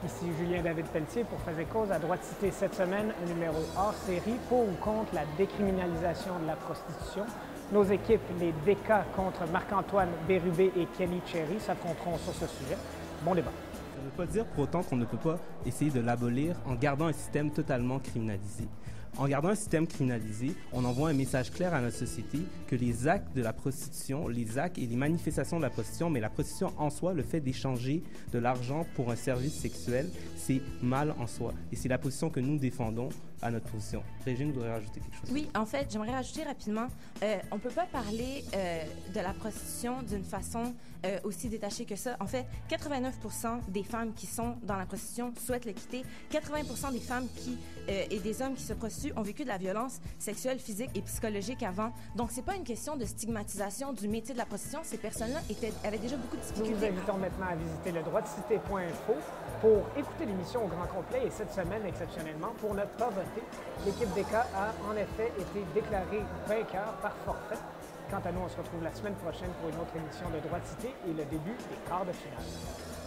Ici Julien David Pelletier pour Faisait cause à droite cité cette semaine, un numéro hors série pour ou contre la décriminalisation de la prostitution. Nos équipes, les DK contre Marc-Antoine Bérubé et Kelly Cherry, s'affronteront sur ce sujet. Bon débat. Ça ne veut pas dire pour autant qu'on ne peut pas essayer de l'abolir en gardant un système totalement criminalisé. En gardant un système criminalisé, on envoie un message clair à notre société que les actes de la prostitution, les actes et les manifestations de la prostitution, mais la prostitution en soi, le fait d'échanger de l'argent pour un service sexuel, c'est mal en soi. Et c'est la position que nous défendons à notre position. Régine voudrait rajouter quelque chose. Oui, en fait, j'aimerais rajouter rapidement, on ne peut pas parler de la prostitution d'une façon aussi détachée que ça. En fait, 89% des femmes qui sont dans la prostitution souhaitent le quitter. 80% des femmes et des hommes qui se prostituent ont vécu de la violence sexuelle, physique et psychologique avant. Donc, c'est pas une question de stigmatisation du métier de la prostitution. Ces personnes-là avaient déjà beaucoup de Nous difficultés. vous invitons maintenant à visiter le droitecité.info pour écouter l'émission au grand complet et cette semaine, exceptionnellement, pour ne pas voter, l'équipe DK a en effet été déclarée vainqueur par forfait. Quant à nous, on se retrouve la semaine prochaine pour une autre émission de Droite Cité et le début des quarts de finale.